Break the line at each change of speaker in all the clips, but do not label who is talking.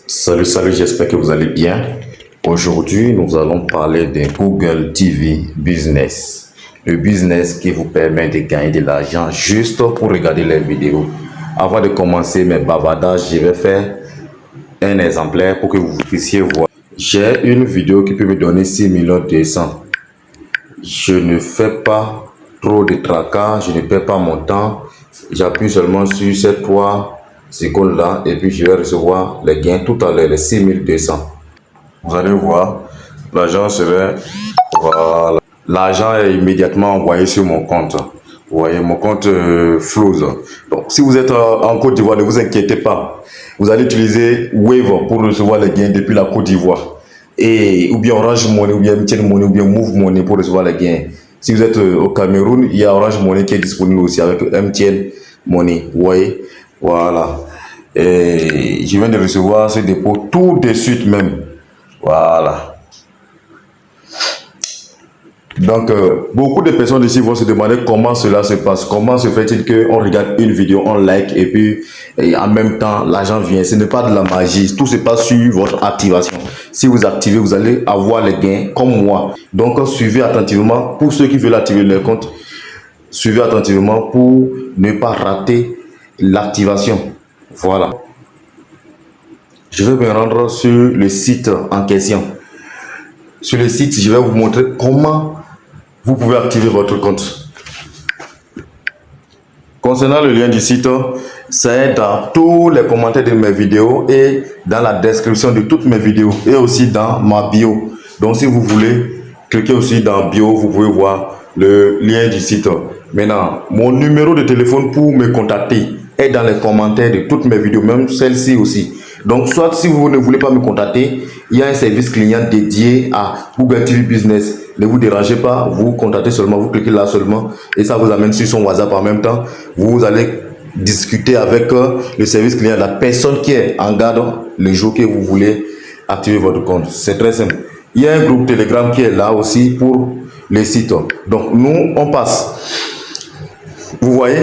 Salut, j'espère que vous allez bien. Aujourd'hui, nous allons parler de Google TV Business. Le business qui vous permet de gagner de l'argent juste pour regarder les vidéos. Avant de commencer mes bavardages, je vais faire un exemplaire pour que vous puissiez voir. J'ai une vidéo qui peut me donner 6 200 000. Je ne fais pas trop de tracas, je ne perds pas mon temps. J'appuie seulement sur ces 3 secondes là et puis je vais recevoir les gains tout à l'heure, les 6 200. Vous allez voir, l'argent serait, voilà. L'argent est immédiatement envoyé sur mon compte. Vous voyez, mon compte flows. Donc, si vous êtes en Côte d'Ivoire, ne vous inquiétez pas. Vous allez utiliser Wave pour recevoir les gains depuis la Côte d'Ivoire. Et ou bien Orange Money, ou bien MTN Money, ou bien Move Money pour recevoir les gains. Si vous êtes au Cameroun, il y a Orange Money qui est disponible aussi avec MTN Money. Vous voyez, voilà. Et je viens de recevoir ce dépôt tout de suite même. Voilà. Donc, beaucoup de personnes ici vont se demander comment cela se passe. Comment se fait-il qu'on regarde une vidéo, on like et en même temps, l'argent vient. Ce n'est pas de la magie. Tout se passe sur votre activation. Si vous activez, vous allez avoir les gains comme moi. Donc, suivez attentivement. Pour ceux qui veulent activer leur compte, suivez attentivement pour ne pas rater l'activation. Voilà. Je vais me rendre sur le site en question. Sur le site, je vais vous montrer comment vous pouvez activer votre compte. Concernant le lien du site, c'est dans tous les commentaires de mes vidéos et dans la description de toutes mes vidéos et aussi dans ma bio. Donc si vous voulez, cliquez aussi dans bio, vous pouvez voir le lien du site. Maintenant, mon numéro de téléphone pour me contacter est dans les commentaires de toutes mes vidéos, même celle-ci aussi. Donc, soit si vous ne voulez pas me contacter, il y a un service client dédié à Google TV Business. Ne vous dérangez pas, vous contactez seulement, vous cliquez là seulement et ça vous amène sur son WhatsApp en même temps. Vous allez discuter avec le service client, la personne qui est en garde le jour que vous voulez activer votre compte. C'est très simple. Il y a un groupe Telegram qui est là aussi pour les sites. Donc, nous, on passe. Vous voyez?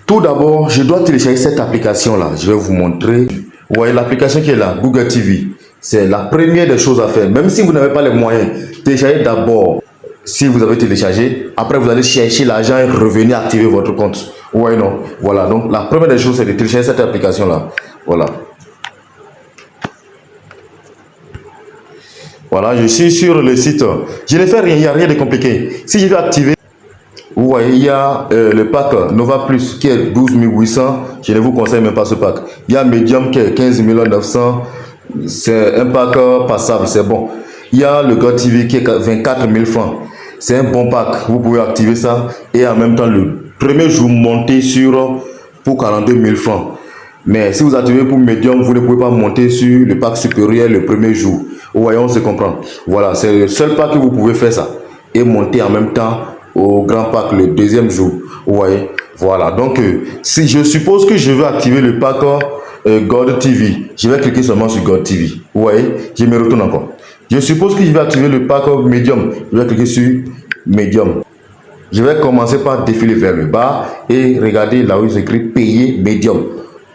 Tout d'abord, je dois télécharger cette application-là. Je vais vous montrer. Vous voyez l'application qui est là, Google TV. C'est la première des choses à faire. Même si vous n'avez pas les moyens, téléchargez d'abord. Si vous avez téléchargé, après vous allez chercher l'argent et revenir activer votre compte. Vous voyez, non? Voilà, donc la première des choses, c'est de télécharger cette application-là. Voilà. Voilà, je suis sur le site. Je ne fais rien, il n'y a rien de compliqué. Si je vais activer, vous voyez, il y a le pack Nova Plus qui est 12 800. Je ne vous conseille même pas ce pack. Il y a Medium qui est 15 900. C'est un pack passable, c'est bon. Il y a le God TV qui est 24 000 francs. C'est un bon pack. Vous pouvez activer ça. Et en même temps, le premier jour, monter pour 42 000 francs. Mais si vous activez pour Medium, vous ne pouvez pas monter sur le pack supérieur le premier jour. Vous voyez, on se comprend. Voilà, c'est le seul pack que vous pouvez faire ça. Et monter en même temps au grand pack le deuxième jour. Vous voyez, voilà. Donc, si je suppose que je veux activer le pack God TV, je vais cliquer seulement sur God TV. Vous voyez, je me retourne encore. Je suppose que je vais activer le pack Medium. Je vais cliquer sur Medium. Je vais commencer par défiler vers le bas et regarder là où il écrit payer Medium.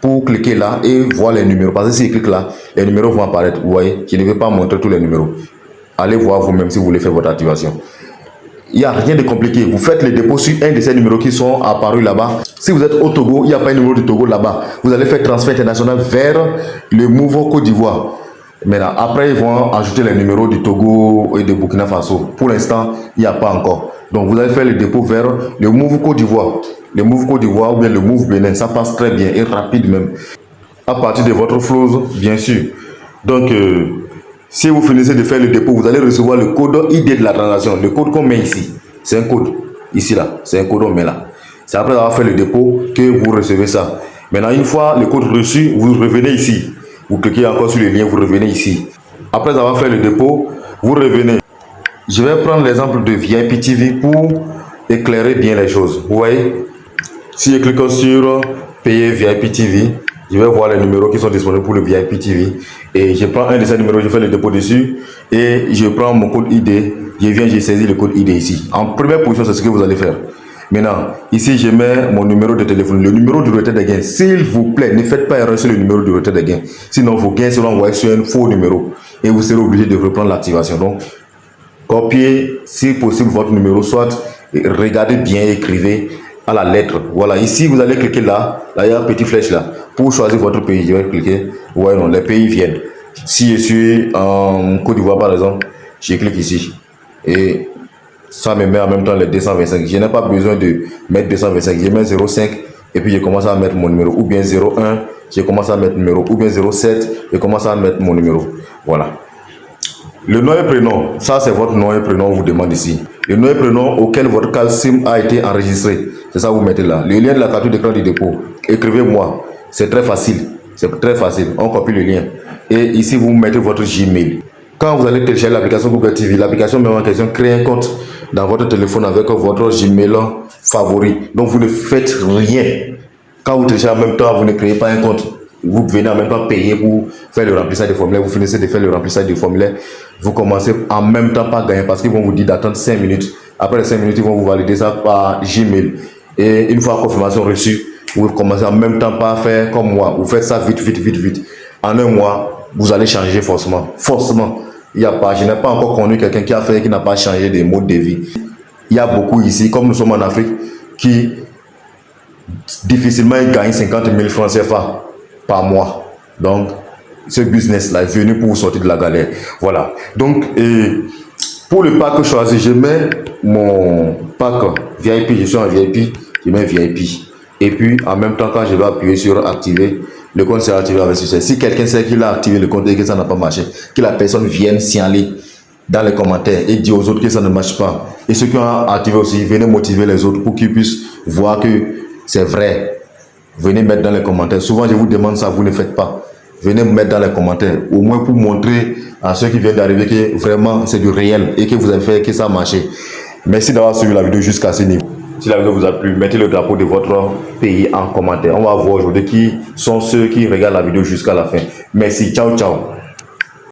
Pour cliquer là et voir les numéros. Parce que si je clique là, les numéros vont apparaître. Vous voyez, je ne vais pas montrer tous les numéros. Allez voir vous-même si vous voulez faire votre activation. Il n'y a rien de compliqué. Vous faites le dépôt sur un de ces numéros qui sont apparus là-bas. Si vous êtes au Togo, il n'y a pas un numéro de Togo là-bas. Vous allez faire transfert international vers le Mouvement Côte d'Ivoire. Maintenant, après, ils vont ajouter les numéros du Togo et de Burkina Faso. Pour l'instant, il n'y a pas encore. Donc, vous allez faire le dépôt vers le Mouvement Côte d'Ivoire. Le Move Côte d'Ivoire ou bien le Move Bénin, ça passe très bien et rapide même. À partir de votre flow, bien sûr. Donc, si vous finissez de faire le dépôt, vous allez recevoir le code ID de la transaction. Le code qu'on met ici, c'est un code. Ici, là, c'est un code qu'on met là. C'est après avoir fait le dépôt que vous recevez ça. Maintenant, une fois le code reçu, vous revenez ici. Vous cliquez encore sur le lien, vous revenez ici. Après avoir fait le dépôt, vous revenez. Je vais prendre l'exemple de VIP TV pour éclairer bien les choses. Vous voyez? Si je clique sur payer VIP TV, je vais voir les numéros qui sont disponibles pour le VIP TV. Et je prends un de ces numéros, je fais le dépôt dessus. Et je prends mon code ID. Je viens, j'ai saisi le code ID ici. En première position, c'est ce que vous allez faire. Maintenant, ici, je mets mon numéro de téléphone, le numéro du retrait des gains. S'il vous plaît, ne faites pas erreur sur le numéro du retrait des gains. Sinon, vos gains seront envoyés sur un faux numéro et vous serez obligé de reprendre l'activation. Donc, copiez, si possible, votre numéro, soit regardez bien, écrivez à la lettre. Voilà, ici, vous allez cliquer là, là, il y a un petit flèche là. Pour choisir votre pays, je vais cliquer. Ouais, non, les pays viennent. Si je suis en Côte d'Ivoire, par exemple, je clique ici. Et ça me met en même temps les 225. Je n'ai pas besoin de mettre 225. Je mets 0,5 et puis je commence à mettre mon numéro. Ou bien 0,1, je commence à mettre numéro. Ou bien 0,7, je commence à mettre mon numéro. Voilà. Le nom et prénom, ça c'est votre nom et prénom, on vous demande ici. Le nom et prénom auquel votre carte SIM a été enregistré, c'est ça que vous mettez là. Le lien de la carte d'écran du dépôt, écrivez-moi. C'est très facile. C'est très facile. On copie le lien. Et ici, vous mettez votre Gmail. Quand vous allez télécharger l'application Google TV, l'application met en question crée un compte dans votre téléphone avec votre Gmail favori. Donc vous ne faites rien. Quand vous téléchargez en même temps, vous ne créez pas un compte. Vous venez en même temps payer pour faire le remplissage des formulaires. Vous finissez de faire le remplissage des formulaires. Vous commencez en même temps par gagner parce qu'ils vont vous dire d'attendre 5 minutes. Après les 5 minutes, ils vont vous valider ça par Gmail. Et une fois confirmation reçue, vous commencez en même temps par faire comme moi. Vous faites ça vite, vite, vite, vite. En un mois, vous allez changer forcément. Forcément. Il y a pas, je n'ai pas encore connu quelqu'un qui a fait, qui n'a pas changé de mode de vie. Il y a beaucoup ici, comme nous sommes en Afrique, qui difficilement gagnent 50 000 francs CFA par mois. Donc, ce business-là est venu pour vous sortir de la galère. Voilà. Donc, pour le pack choisi, je mets mon pack VIP. Je suis en VIP, je mets VIP. Et puis, en même temps, quand je vais appuyer sur activer, le compte sera activé avec succès. Si quelqu'un sait qu'il a activé le compte et que ça n'a pas marché, que la personne vienne signaler dans les commentaires et dire aux autres que ça ne marche pas. Et ceux qui ont activé aussi, venez motiver les autres pour qu'ils puissent voir que c'est vrai. Venez mettre dans les commentaires. Souvent, je vous demande ça, vous ne faites pas. Venez me mettre dans les commentaires, au moins pour montrer à ceux qui viennent d'arriver que vraiment c'est du réel et que vous avez fait que ça a marché. Merci d'avoir suivi la vidéo jusqu'à ce niveau. Si la vidéo vous a plu, mettez le drapeau de votre pays en commentaire. On va voir aujourd'hui qui sont ceux qui regardent la vidéo jusqu'à la fin. Merci, ciao, ciao.